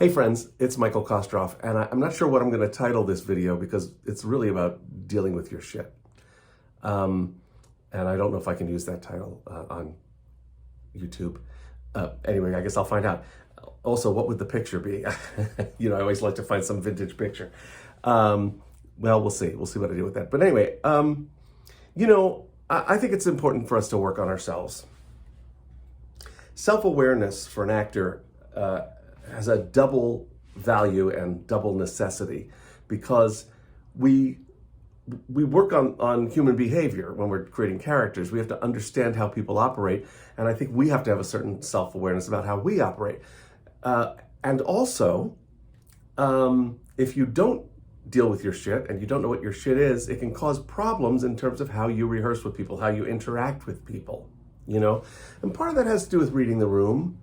Hey friends, it's Michael Kostroff, and I'm not sure what I'm going to title this video because it's really about dealing with your shit. And I don't know if I can use that title on YouTube. Anyway, I guess I'll find out. Also, what would the picture be? I always like to find some vintage picture. Well, we'll see. We'll see what I do with that. But anyway, I think it's important for us to work on ourselves. Self-awareness for an actor has a double value and double necessity because we work on human behavior when we're creating characters. We have to understand how people operate, and I think we have to have a certain self-awareness about how we operate. And also, if you don't deal with your shit and you don't know what your shit is, it can cause problems in terms of how you rehearse with people, how you interact with people, And part of that has to do with reading the room.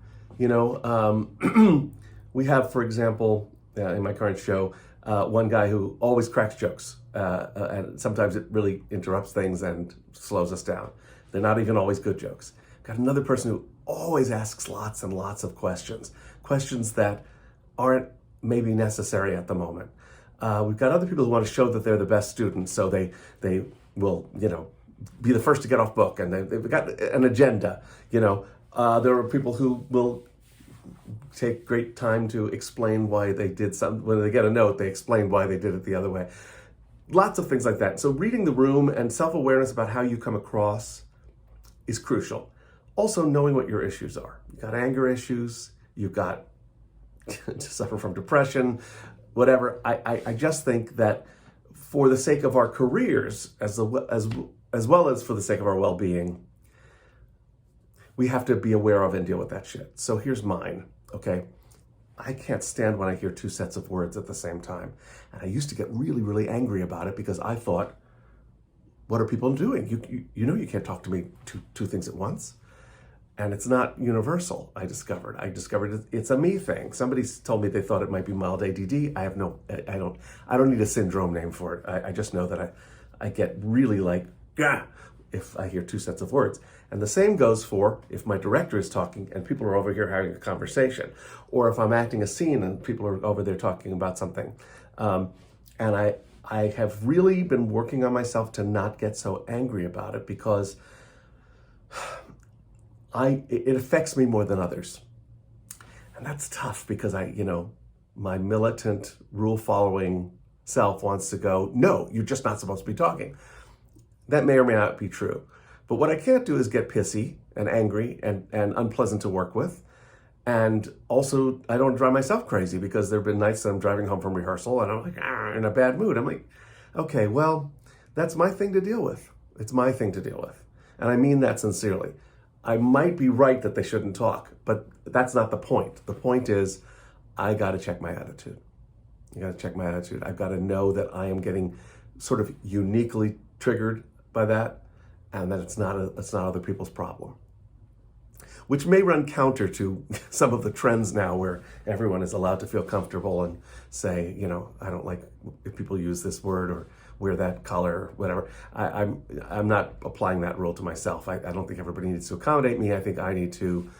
We have, for example, in my current show, one guy who always cracks jokes, and sometimes it really interrupts things and slows us down. They're not even always good jokes. Got another person who always asks lots and lots of questions that aren't maybe necessary at the moment. We've got other people who want to show that they're the best students, so they will, be the first to get off book, and they've got an agenda. There are people who will take great time to explain why they did something. When they get a note, they explain why they did it the other way. Lots of things like that. So reading the room and self-awareness about how you come across is crucial. Also knowing what your issues are. You've got anger issues, you've got to suffer from depression, whatever. I just think that for the sake of our careers, as well as for the sake of our well-being, we have to be aware of and deal with that shit. So here's mine, okay? I can't stand when I hear two sets of words at the same time. And I used to get really, really angry about it because I thought, what are people doing? You can't talk to me two things at once. And it's not universal, I discovered. It's a me thing. Somebody told me they thought it might be mild ADD. I don't need a syndrome name for it. I just know that I get really like, gah, if I hear two sets of words. And the same goes for if my director is talking and people are over here having a conversation, or if I'm acting a scene and people are over there talking about something. And I have really been working on myself to not get so angry about it because it affects me more than others. And that's tough because my militant, rule-following self wants to go, no, you're just not supposed to be talking. That may or may not be true. But what I can't do is get pissy and angry and unpleasant to work with. And also, I don't drive myself crazy because there have been nights that I'm driving home from rehearsal and I'm like, in a bad mood. I'm like, okay, well, that's my thing to deal with. It's my thing to deal with. And I mean that sincerely. I might be right that they shouldn't talk, but that's not the point. The point is, I got to check my attitude. I've got to know that I am getting sort of uniquely triggered by that, and that it's not other people's problem. Which may run counter to some of the trends now where everyone is allowed to feel comfortable and say, I don't like if people use this word or wear that color or whatever. I'm not applying that rule to myself. I don't think everybody needs to accommodate me. I think I need to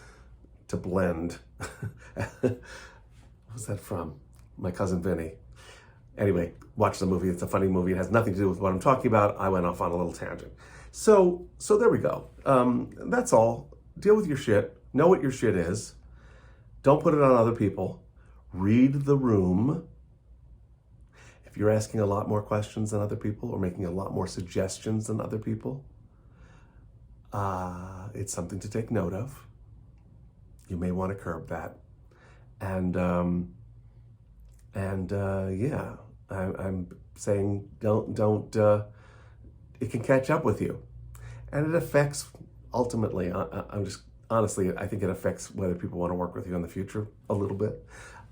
blend. What was that from? My cousin Vinny. Anyway, watch the movie. It's a funny movie. It has nothing to do with what I'm talking about. I went off on a little tangent. So there we go. That's all. Deal with your shit. Know what your shit is. Don't put it on other people. Read the room. If you're asking a lot more questions than other people or making a lot more suggestions than other people, it's something to take note of. You may want to curb that. Yeah, I'm saying don't. It can catch up with you, and it affects ultimately. Honestly, I think it affects whether people want to work with you in the future a little bit.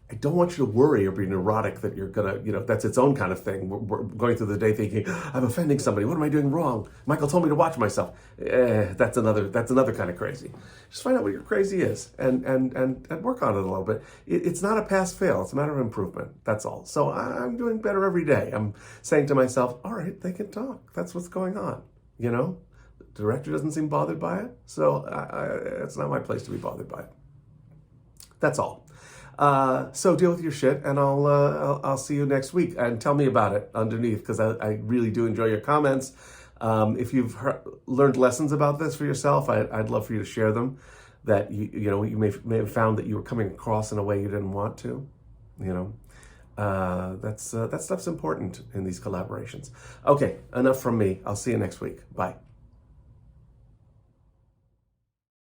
I don't want you to worry or be neurotic that you're gonna, that's its own kind of thing. We're going through the day thinking, I'm offending somebody. What am I doing wrong? Michael told me to watch myself. That's another kind of crazy. Just find out what your crazy is and work on it a little bit. It's not a pass-fail. It's a matter of improvement. That's all. So I'm doing better every day. I'm saying to myself, all right, they can talk. That's what's going on. The director doesn't seem bothered by it. So it's not my place to be bothered by it. That's all. So deal with your shit, and I'll see you next week. And tell me about it underneath, because I really do enjoy your comments. If you've learned lessons about this for yourself, I'd love for you to share them. That you may have found that you were coming across in a way you didn't want to. That stuff's important in these collaborations. Okay, enough from me. I'll see you next week. Bye.